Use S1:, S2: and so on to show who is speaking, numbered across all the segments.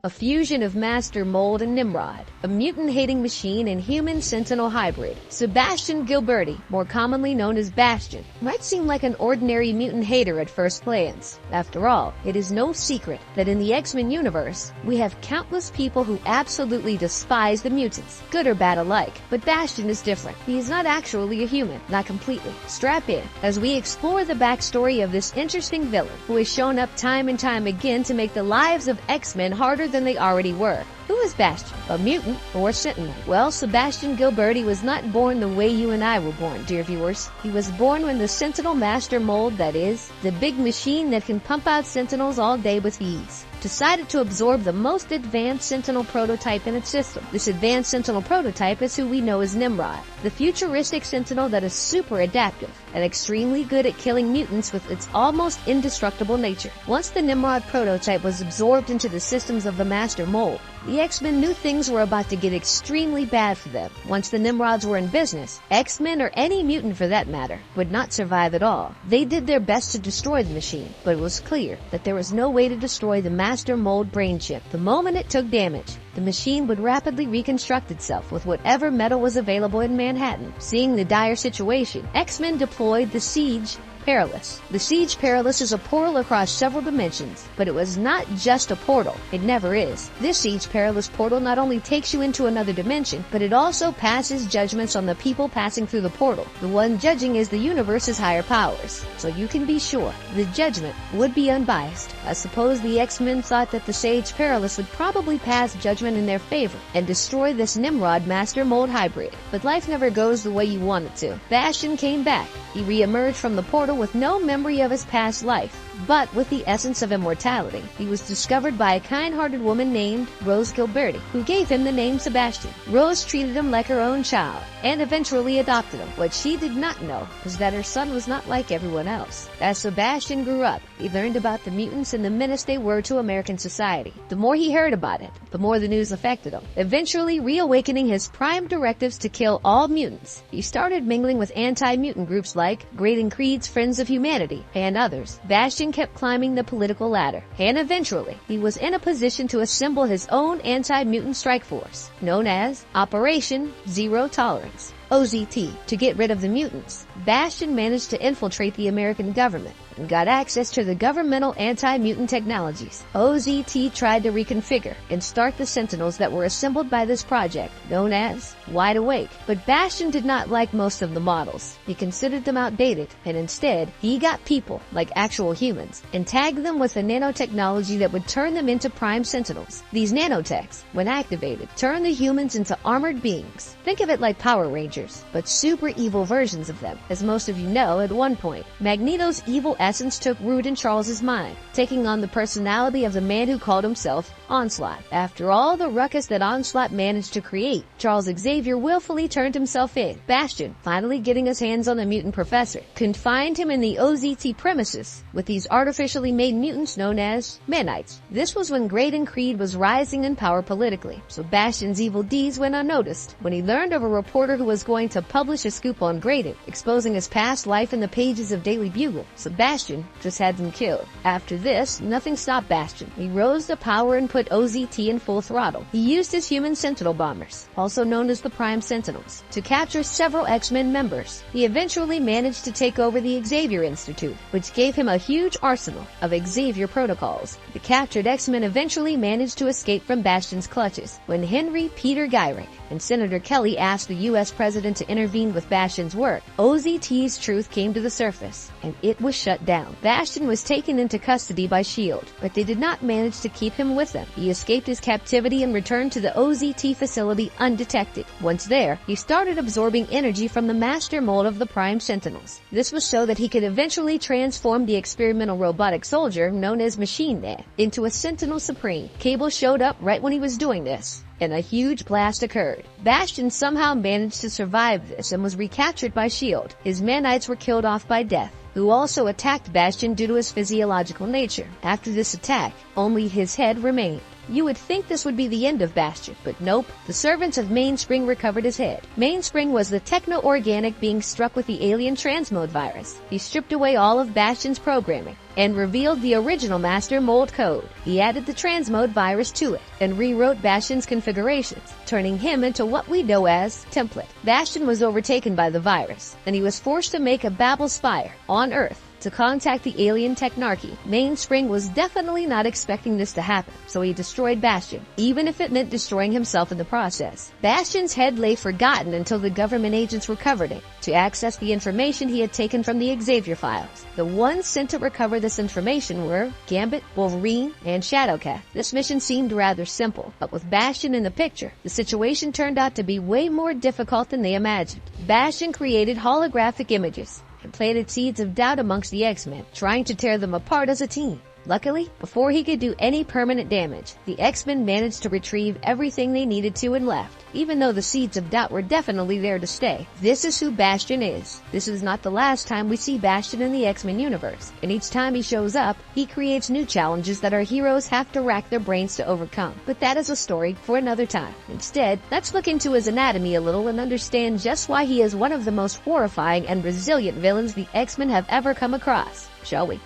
S1: a fusion of Master Mold and Nimrod, a mutant-hating machine and human sentinel hybrid. Sebastian Gilberti, more commonly known as Bastion, might seem like an ordinary mutant hater at first glance. After all, it is no secret that in the X-Men universe, we have countless people who absolutely despise the mutants, good or bad alike. But Bastion is different. He is not actually a human, not completely. Strap in, as we explore the backstory of this interesting villain, who has shown up time and time again to make the lives of X-Men harder than they already were. Who is Bastion? A mutant or sentinel? Well, Sebastian Gilberti was not born the way you and I were born, dear viewers. He was born when the Sentinel Master Mold, that is, the big machine that can pump out sentinels all day with ease, decided to absorb the most advanced Sentinel prototype in its system. This advanced Sentinel prototype is who we know as Nimrod, the futuristic Sentinel that is super adaptive and extremely good at killing mutants with its almost indestructible nature. Once the Nimrod prototype was absorbed into the systems of the Master Mold, the X-Men knew things were about to get extremely bad for them. Once the Nimrods were in business, X-Men, or any mutant for that matter, would not survive at all. They did their best to destroy the machine, but it was clear that there was no way to destroy the Master Mold brain chip. The moment it took damage, the machine would rapidly reconstruct itself with whatever metal was available in Manhattan. Seeing the dire situation, X-Men deployed the Siege Perilous. The Siege Perilous is a portal across several dimensions, but it was not just a portal. It never is. This Siege Perilous portal not only takes you into another dimension, but it also passes judgments on the people passing through the portal. The one judging is the universe's higher powers, so you can be sure the judgment would be unbiased. I suppose the X-Men thought that the Siege Perilous would probably pass judgment in their favor and destroy this Nimrod Master Mold hybrid. But life never goes the way you want it to. Bastion came back. He re-emerged from the portal with no memory of his past life, but with the essence of immortality. He was discovered by a kind-hearted woman named Rose Gilberti, who gave him the name Sebastian. Rose treated him like her own child, and eventually adopted him. What she did not know was that her son was not like everyone else. As Sebastian grew up, he learned about the mutants and the menace they were to American society. The more he heard about it, the more the news affected him, eventually reawakening his prime directives to kill all mutants. He started mingling with anti-mutant groups like Great and Creed's Friends of Humanity and others. Bastion kept climbing the political ladder, and eventually he was in a position to assemble his own anti-mutant strike force, known as Operation Zero Tolerance, OZT. To get rid of the mutants, Bastion managed to infiltrate the American government and got access to the governmental anti-mutant technologies. OZT tried to reconfigure and start the Sentinels that were assembled by this project, known as Wide Awake. But Bastion did not like most of the models. He considered them outdated, and instead, he got people, like actual humans, and tagged them with a nanotechnology that would turn them into prime Sentinels. These nanotechs, when activated, turn the humans into armored beings. Think of it like Power Rangers, but super evil versions of them. As most of you know, at one point, Magneto's evil essence took root in Charles's mind, taking on the personality of the man who called himself Onslaught. After all the ruckus that Onslaught managed to create, Charles Xavier willfully turned himself in. Bastion, finally getting his hands on the mutant professor, confined him in the OZT premises with these artificially made mutants known as Manites. This was when Great and Creed was rising in power politically, so Bastion's evil deeds went unnoticed. When he learned of a reporter who was going to publish a scoop on Graydon, exposing his past life in the pages of Daily Bugle, Bastion just had them killed. After this, nothing stopped Bastion. He rose to power and put OZT in full throttle. He used his human Sentinel bombers, also known as the Prime Sentinels, to capture several X-Men members. He eventually managed to take over the Xavier Institute, which gave him a huge arsenal of Xavier protocols. The captured X-Men eventually managed to escape from Bastion's clutches when Henry Peter Gyrick and Senator Kelly asked the U.S. President to intervene with Bastion's work. OZT's truth came to the surface, and it was shut down. Bastion was taken into custody by S.H.I.E.L.D., but they did not manage to keep him with them. He escaped his captivity and returned to the OZT facility undetected. Once there, he started absorbing energy from the Master Mold of the Prime Sentinels. This was so that he could eventually transform the experimental robotic soldier known as Machine Man into a Sentinel Supreme. Cable showed up right when he was doing this, and a huge blast occurred. Bastion somehow managed to survive this and was recaptured by S.H.I.E.L.D. His Manites were killed off by Death, who also attacked Bastion due to his physiological nature. After this attack, only his head remained. You would think this would be the end of Bastion, but nope. The servants of Mainspring recovered his head. Mainspring was the techno-organic being struck with the alien transmode virus. He stripped away all of Bastion's programming and revealed the original master mold code. He added the transmode virus to it and rewrote Bastion's configurations, turning him into what we know as template. Bastion was overtaken by the virus, and he was forced to make a Babel Spire on Earth to contact the alien technarchy. Mainspring was definitely not expecting this to happen, so he destroyed Bastion, even if it meant destroying himself in the process. Bastion's head lay forgotten until the government agents recovered it to access the information he had taken from the Xavier files. The ones sent to recover this information were Gambit, Wolverine, and Shadowcat. This mission seemed rather simple, but with Bastion in the picture, the situation turned out to be way more difficult than they imagined. Bastion created holographic images and planted seeds of doubt amongst the X-Men, trying to tear them apart as a team. Luckily, before he could do any permanent damage, the X-Men managed to retrieve everything they needed to and left, even though the seeds of doubt were definitely there to stay. This is who Bastion is. This is not the last time we see Bastion in the X-Men universe, and each time he shows up, he creates new challenges that our heroes have to rack their brains to overcome. But that is a story for another time. Instead, let's look into his anatomy a little and understand just why he is one of the most horrifying and resilient villains the X-Men have ever come across, shall we?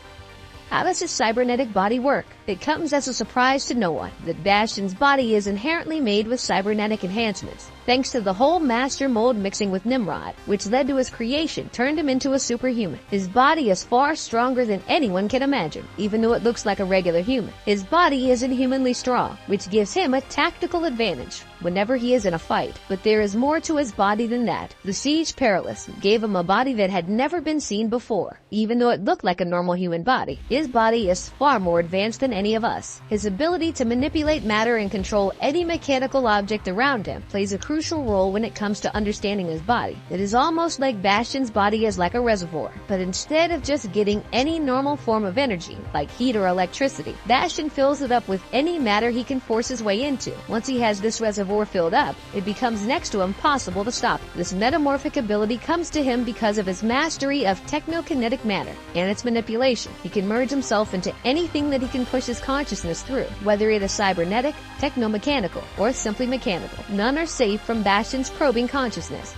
S1: How does his cybernetic body work? It comes as a surprise to no one that Bastion's body is inherently made with cybernetic enhancements, thanks to the whole master mold mixing with Nimrod, which led to his creation, turned him into a superhuman. His body is far stronger than anyone can imagine, even though it looks like a regular human. His body is inhumanly strong, which gives him a tactical advantage whenever he is in a fight. But there is more to his body than that. The Siege Perilous gave him a body that had never been seen before. Even though it looked like a normal human body, his body is far more advanced than any of us. His ability to manipulate matter and control any mechanical object around him plays a crucial role when it comes to understanding his body. It is almost like Bastion's body is like a reservoir, but instead of just getting any normal form of energy, like heat or electricity, Bastion fills it up with any matter he can force his way into. Once he has this reservoir filled up, it becomes next to impossible to stop. This metamorphic ability comes to him because of his mastery of technokinetic matter and its manipulation. He can merge himself into anything that he can push his consciousness through, whether it is cybernetic, technomechanical, or simply mechanical. None are safe from Bastion's probing consciousness.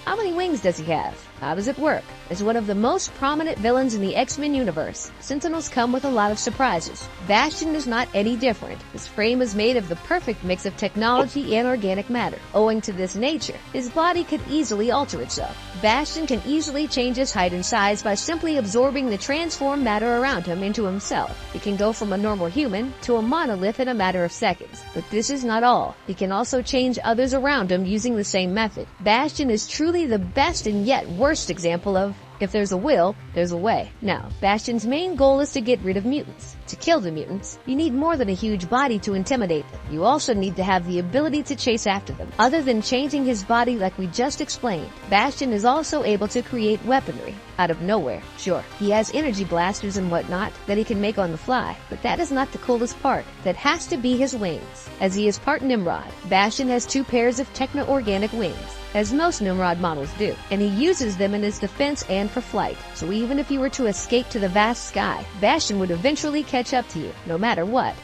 S1: How many wings does he have? How does it work? As one of the most prominent villains in the X-Men universe, Sentinels come with a lot of surprises. Bastion is not any different. His frame is made of the perfect mix of technology and organic matter. Owing to this nature, his body could easily alter itself. Bastion can easily change his height and size by simply absorbing the transformed matter around him into himself. He can go from a normal human to a monolith in a matter of seconds. But this is not all. He can also change others around him using the same method. Bastion is truly the best and yet worst example of if there's a will, there's a way. Now, Bastion's main goal is to get rid of mutants. To kill the mutants, you need more than a huge body to intimidate them. You also need to have the ability to chase after them. Other than changing his body like we just explained, Bastion is also able to create weaponry out of nowhere. Sure, he has energy blasters and whatnot that he can make on the fly, but that is not the coolest part. That has to be his wings. As he is part Nimrod, Bastion has 2 pairs of techno-organic wings, as most Nimrod models do, and he uses them in his defense and for flight. So even if you were to escape to the vast sky, Bastion would eventually catch up to you, no matter what.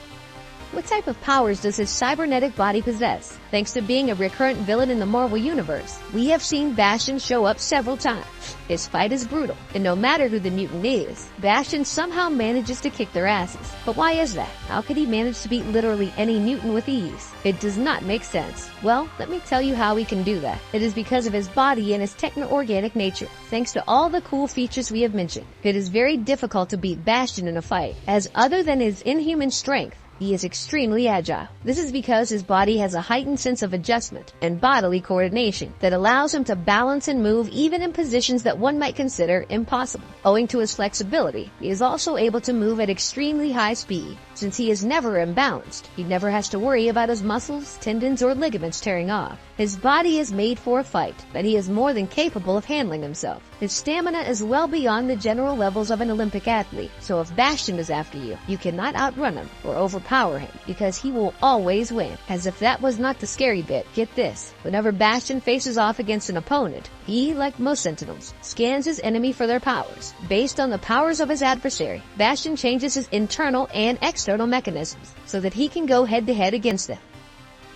S1: What type of powers does his cybernetic body possess? Thanks to being a recurrent villain in the Marvel Universe, we have seen Bastion show up several times. His fight is brutal, and no matter who the mutant is, Bastion somehow manages to kick their asses. But why is that? How could he manage to beat literally any mutant with ease? It does not make sense. Well, let me tell you how he can do that. It is because of his body and his techno-organic nature. Thanks to all the cool features we have mentioned, it is very difficult to beat Bastion in a fight, as other than his inhuman strength, he is extremely agile. This is because his body has a heightened sense of adjustment and bodily coordination that allows him to balance and move even in positions that one might consider impossible. Owing to his flexibility, he is also able to move at extremely high speed. Since he is never imbalanced, he never has to worry about his muscles, tendons, or ligaments tearing off. His body is made for a fight, but he is more than capable of handling himself. His stamina is well beyond the general levels of an Olympic athlete, so if Bastion is after you, you cannot outrun him or overpower overpower him, because he will always win. As if that was not the scary bit, get this. Whenever Bastion faces off against an opponent, he, like most Sentinels, scans his enemy for their powers. Based on the powers of his adversary, Bastion changes his internal and external mechanisms so that he can go head-to-head against them.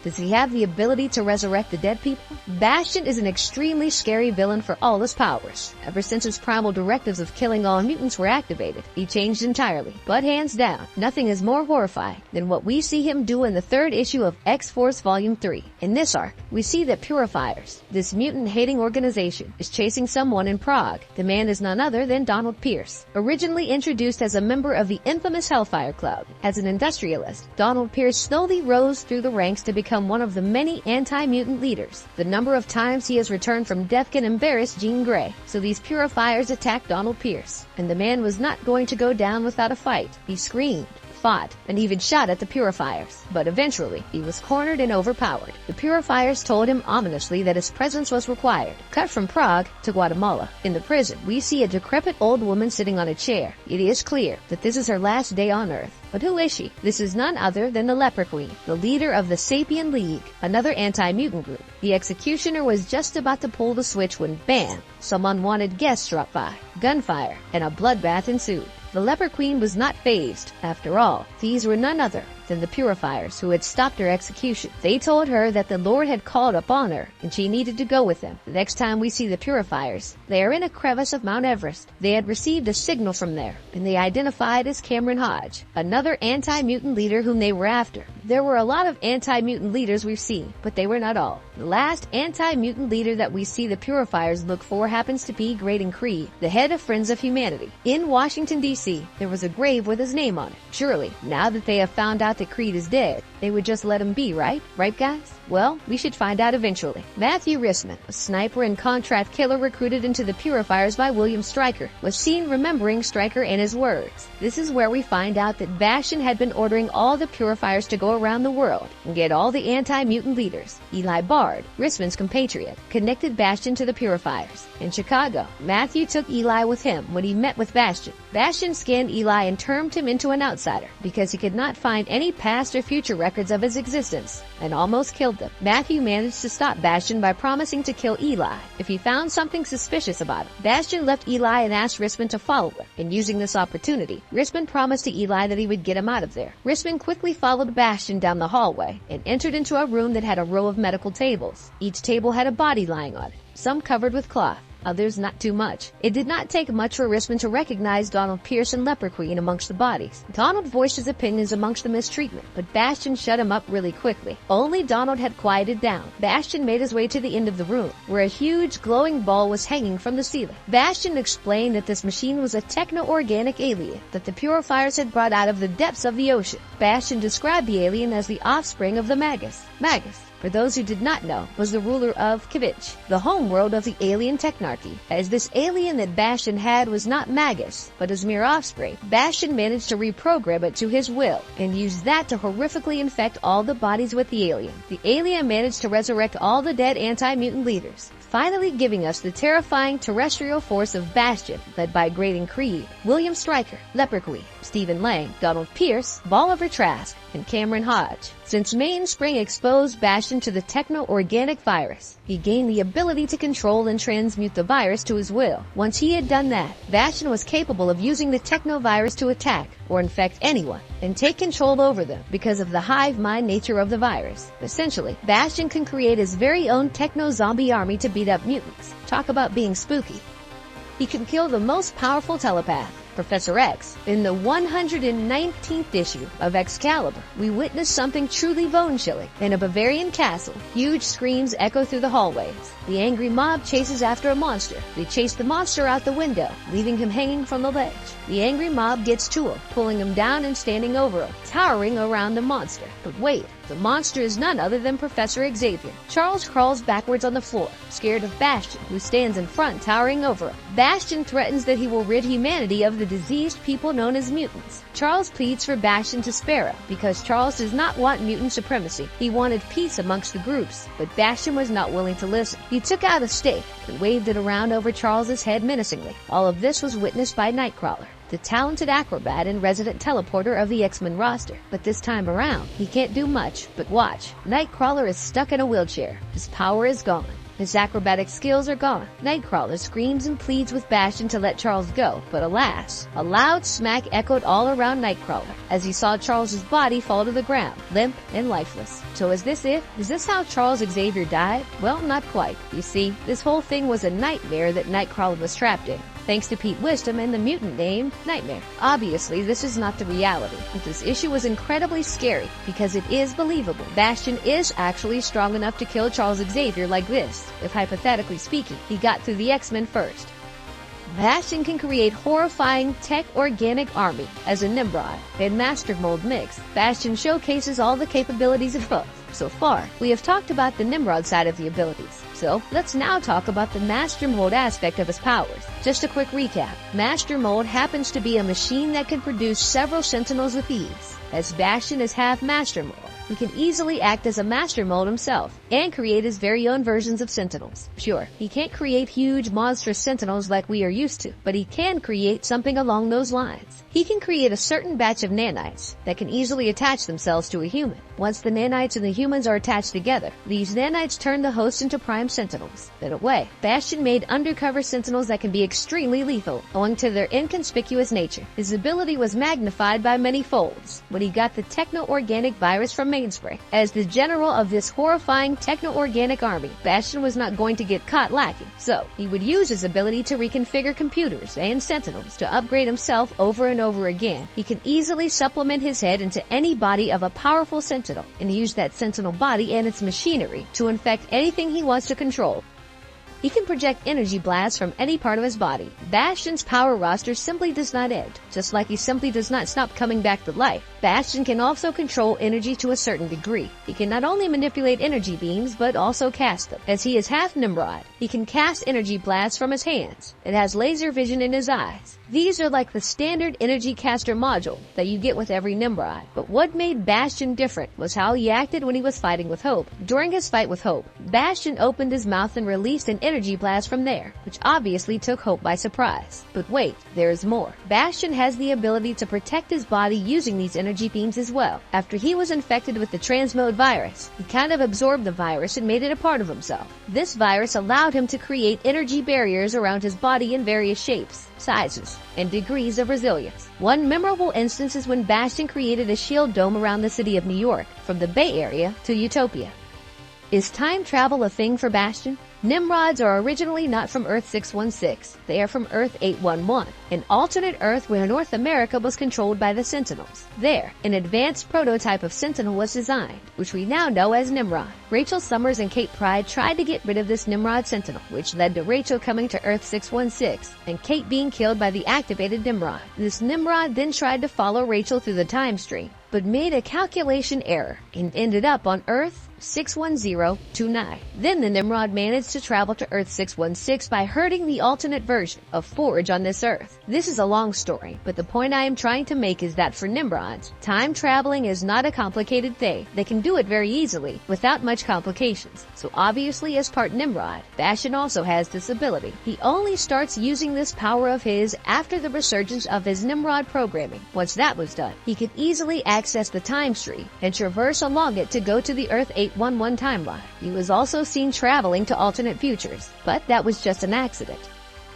S1: Does he have the ability to resurrect the dead people? Bastion is an extremely scary villain for all his powers. Ever since his primal directives of killing all mutants were activated, he changed entirely. But hands down, nothing is more horrifying than what we see him do in the 3rd issue of X-Force Volume 3. In this arc, we see that Purifiers, this mutant-hating organization, is chasing someone in Prague. The man is none other than Donald Pierce. Originally introduced as a member of the infamous Hellfire Club, as an industrialist, Donald Pierce slowly rose through the ranks to become one of the many anti-mutant leaders. The number of times he has returned from death can embarrass Jean Grey, so these Purifiers attacked Donald Pierce. And the man was not going to go down without a fight. He screamed, fought, and even shot at the Purifiers. But eventually, he was cornered and overpowered. The Purifiers told him ominously that his presence was required. Cut from Prague to Guatemala. In the prison, we see a decrepit old woman sitting on a chair. It is clear that this is her last day on Earth. But who is she? This is none other than the Leper Queen, the leader of the Sapien League, another anti-mutant group. The executioner was just about to pull the switch when bam! Some unwanted guests dropped by. Gunfire, and a bloodbath ensued. The Leper Queen was not fazed. After all, these were none other than the Purifiers who had stopped her execution. They told her that the Lord had called upon her, and she needed to go with them. The next time we see the Purifiers, they are in a crevice of Mount Everest. They had received a signal from there, and they identified as Cameron Hodge, another anti-mutant leader whom they were after. There were a lot of anti-mutant leaders we've seen, but they were not all. The last anti-mutant leader that we see the Purifiers look for happens to be Graydon Creed, the head of Friends of Humanity. In Washington, D.C., there was a grave with his name on it. Surely, now that they have found out that Creed is dead, they would just let him be, right? Right, guys? Well, we should find out eventually. Matthew Rissman, a sniper and contract killer recruited into the Purifiers by William Stryker, was seen remembering Stryker and his words. This is where we find out that Bastion had been ordering all the Purifiers to go around the world and get all the anti-mutant leaders. Eli Bard, Rissman's compatriot, connected Bastion to the Purifiers. In Chicago, Matthew took Eli with him when he met with Bastion. Bastion scanned Eli and termed him into an outsider because he could not find any past or future records of his existence, and almost killed them. Matthew managed to stop Bastion by promising to kill Eli if he found something suspicious about him. Bastion left Eli and asked Rissman to follow him, and using this opportunity, Rissman promised to Eli that he would get him out of there. Rissman quickly followed Bastion down the hallway and entered into a room that had a row of medical tables. Each table had a body lying on it, some covered with cloth, others not too much. It did not take much for Rissman to recognize Donald Pierce and Leper Queen amongst the bodies. Donald voiced his opinions amongst the mistreatment, but Bastion shut him up really quickly. Only Donald had quieted down. Bastion made his way to the end of the room, where a huge glowing ball was hanging from the ceiling. Bastion explained that this machine was a techno-organic alien that the Purifiers had brought out of the depths of the ocean. Bastion described the alien as the offspring of the Magus. Magus, for those who did not know, was the ruler of Kivich, the homeworld of the alien technarchy. As this alien that Bastion had was not Magus, but his mere offspring, Bastion managed to reprogram it to his will, and used that to horrifically infect all the bodies with the alien. The alien managed to resurrect all the dead anti-mutant leaders, finally giving us the terrifying terrestrial force of Bastion, led by Graydon Creed, William Stryker, Leper Queen, Stephen Lang, Donald Pierce, Bolivar Trask, and Cameron Hodge. Since Mainspring exposed Bastion to the techno-organic virus, he gained the ability to control and transmute the virus to his will. Once he had done that, Bastion was capable of using the techno-virus to attack or infect anyone and take control over them because of the hive mind nature of the virus. Essentially, Bastion can create his very own techno-zombie army to beat up mutants. Talk about being spooky. He can kill the most powerful telepath, Professor X. In the 119th issue of Excalibur, we witness something truly bone-chilling. In a Bavarian castle, huge screams echo through the hallways. The angry mob chases after a monster. They chase the monster out the window, leaving him hanging from the ledge. The angry mob gets to him, pulling him down and standing over him, towering around the monster. But wait, the monster is none other than Professor Xavier. Charles crawls backwards on the floor, scared of Bastion, who stands in front, towering over him. Bastion threatens that he will rid humanity of the diseased people known as mutants. Charles pleads for Bastion to spare him, because Charles does not want mutant supremacy. He wanted peace amongst the groups, but Bastion was not willing to listen. He took out a stake and waved it around over Charles's head menacingly. All of this was witnessed by Nightcrawler. the talented acrobat and resident teleporter of the X-Men roster. But this time around, he can't do much, but watch. Nightcrawler is stuck in a wheelchair. His power is gone. His acrobatic skills are gone. Nightcrawler screams and pleads with Bastion to let Charles go, but alas, a loud smack echoed all around Nightcrawler as he saw Charles's body fall to the ground, limp and lifeless. So is this it? Is this how Charles Xavier died? Well, not quite. You see, this whole thing was a nightmare that Nightcrawler was trapped in, thanks to Pete Wisdom and the mutant named Nightmare. Obviously, this is not the reality, but this issue was incredibly scary because it is believable. Bastion is actually strong enough to kill Charles Xavier like this, if hypothetically speaking, he got through the X-Men first. Bastion can create horrifying tech-organic army as a Nimrod and Master Mold mix. Bastion showcases all the capabilities of both. So far, we have talked about the Nimrod side of the abilities. So, let's now talk about the Master Mold aspect of his powers. Just a quick recap. Master Mold happens to be a machine that can produce several Sentinels with ease. As Bastion is half Master Mold, he can easily act as a Master Mold himself and create his very own versions of Sentinels. Sure, he can't create huge, monstrous Sentinels like we are used to, but he can create something along those lines. He can create a certain batch of nanites that can easily attach themselves to a human. Once the nanites and the humans are attached together, these nanites turn the host into prime Sentinels. In a way, Bastion made undercover Sentinels that can be extremely lethal, owing to their inconspicuous nature. His ability was magnified by many folds when he got the techno-organic virus from Mainspray. As the general of this horrifying techno-organic army, Bastion was not going to get caught lacking, so he would use his ability to reconfigure computers and Sentinels to upgrade himself over and over again. He can easily supplement his head into any body of a powerful Sentinel and use that Sentinel body and its machinery to infect anything he wants to control. He can project energy blasts from any part of his body. Bastion's power roster simply does not end, just like he simply does not stop coming back to life. Bastion can also control energy to a certain degree. He can not only manipulate energy beams, but also cast them. As he is half Nimrod, he can cast energy blasts from his hands. It has laser vision in his eyes. These are like the standard energy caster module that you get with every Nimrod. But what made Bastion different was how he acted when he was fighting with Hope. During his fight with Hope, Bastion opened his mouth and released an energy blast from there, which obviously took Hope by surprise. But wait, there is more. Bastion has the ability to protect his body using these energy beams as well. After he was infected with the transmode virus, he kind of absorbed the virus and made it a part of himself. This virus allowed him to create energy barriers around his body in various shapes, sizes, and degrees of resilience. One memorable instance is when Bastion created a shield dome around the city of New York, from the Bay Area to Utopia. Is time travel a thing for Bastion? Nimrods are originally not from Earth 616. They are from Earth 811, an alternate Earth where North America was controlled by the Sentinels. There, an advanced prototype of Sentinel was designed, which we now know as Nimrod. Rachel Summers and Kate Pryde tried to get rid of this Nimrod Sentinel, which led to Rachel coming to Earth 616 and Kate being killed by the activated Nimrod. This Nimrod then tried to follow Rachel through the time stream, but made a calculation error and ended up on Earth 61029. Then the Nimrod managed to travel to Earth 616 by hurting the alternate version of Forge on this Earth. This is a long story, but the point I am trying to make is that for Nimrods, time traveling is not a complicated thing. They can do it very easily, without much complications. So obviously as part Nimrod, Bastion also has this ability. He only starts using this power of his after the resurgence of his Nimrod programming. Once that was done, he could easily access the time stream and traverse along it to go to the Earth 811 timeline. He was also seen traveling to alternate futures, but that was just an accident.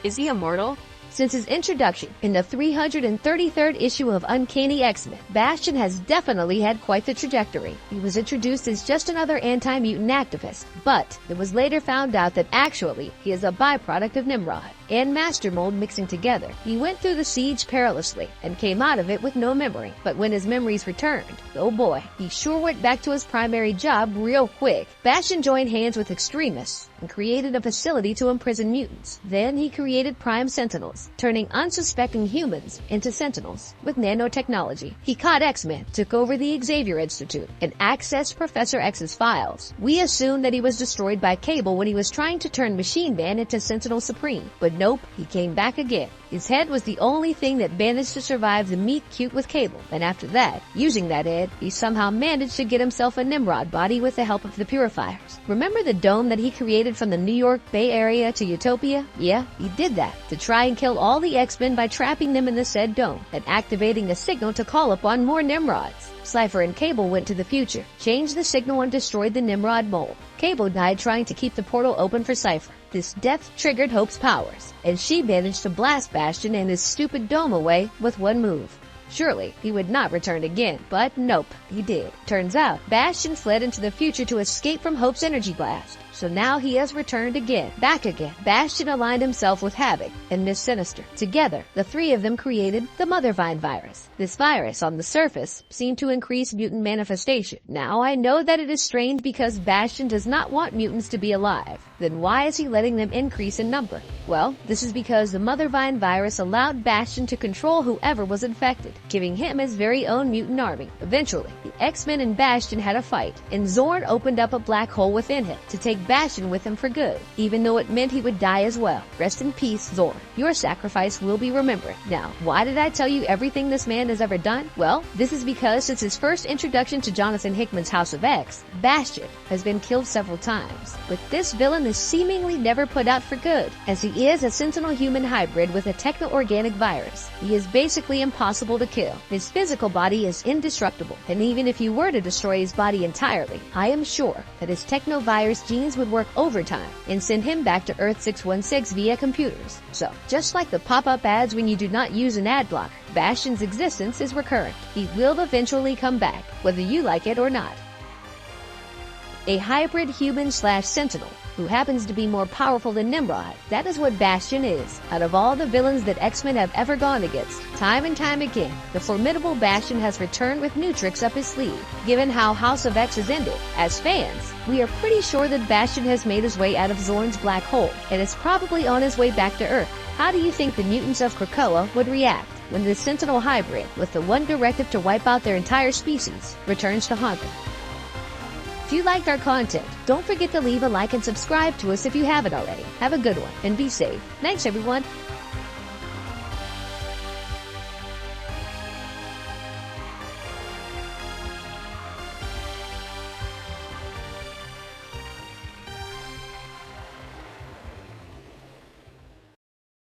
S2: Is he immortal?
S1: Since his introduction in the 333rd issue of Uncanny X-Men, Bastion has definitely had quite the trajectory. He was introduced as just another anti-mutant activist, but it was later found out that actually he is a byproduct of Nimrod and Master Mold mixing together. He went through the siege perilously and came out of it with no memory, but when his memories returned, oh boy, he sure went back to his primary job real quick. Bastion joined hands with extremists and created a facility to imprison mutants. Then he created Prime Sentinels, turning unsuspecting humans into Sentinels with nanotechnology. He caught X-Men, took over the Xavier Institute, and accessed Professor X's files. We assumed that he was destroyed by Cable when he was trying to turn Machine Man into Sentinel Supreme, but nope, he came back again. His head was the only thing that managed to survive the meet cute with Cable, and after that, using that head, he somehow managed to get himself a Nimrod body with the help of the Purifiers. Remember the dome that he created from the New York Bay Area to Utopia? Yeah, he did that to try and kill kill all the X-Men by trapping them in the said dome and activating a signal to call upon more Nimrods. Cypher and Cable went to the future, changed the signal and destroyed the Nimrod mold. Cable died trying to keep the portal open for Cypher. This death triggered Hope's powers, and she managed to blast Bastion and his stupid dome away with one move. Surely, he would not return again, but nope, he did. Turns out, Bastion fled into the future to escape from Hope's energy blast. So now he has returned again, back again. Bastion aligned himself with Havoc and Miss Sinister. Together, the three of them created the Mothervine virus. This virus, on the surface, seemed to increase mutant manifestation. Now I know that it is strange because Bastion does not want mutants to be alive. Then why is he letting them increase in number? Well, this is because the Mothervine virus allowed Bastion to control whoever was infected, giving him his very own mutant army. Eventually, the X-Men and Bastion had a fight, and Zorn opened up a black hole within him to take Bastion with him for good, even though it meant he would die as well. Rest in peace, Zorn. Your sacrifice will be remembered. Now, why did I tell you everything this man has ever done? Well, this is because since his first introduction to Jonathan Hickman's House of X, Bastion has been killed several times. But this villain is seemingly never put out for good, as he is a Sentinel human hybrid with a techno-organic virus. He is basically impossible to kill. His physical body is indestructible, and even if you were to destroy his body entirely, I am sure that his techno-virus genes would work overtime and send him back to Earth 616 via computers. So, just like the pop-up ads when you do not use an ad blocker, Bastion's existence is recurrent. He will eventually come back, whether you like it or not. A hybrid human/sentinel who happens to be more powerful than Nimrod. That is what Bastion is. Out of all the villains that X-Men have ever gone against, time and time again, the formidable Bastion has returned with new tricks up his sleeve. Given how House of X has ended, as fans, we are pretty sure that Bastion has made his way out of Zorn's black hole and is probably on his way back to Earth. How do you think the mutants of Krakoa would react when the Sentinel hybrid, with the one directive to wipe out their entire species, returns to haunt them? If you liked our content, don't forget to leave a like and subscribe to us if you haven't already. Have a good one and be safe. Thanks, everyone.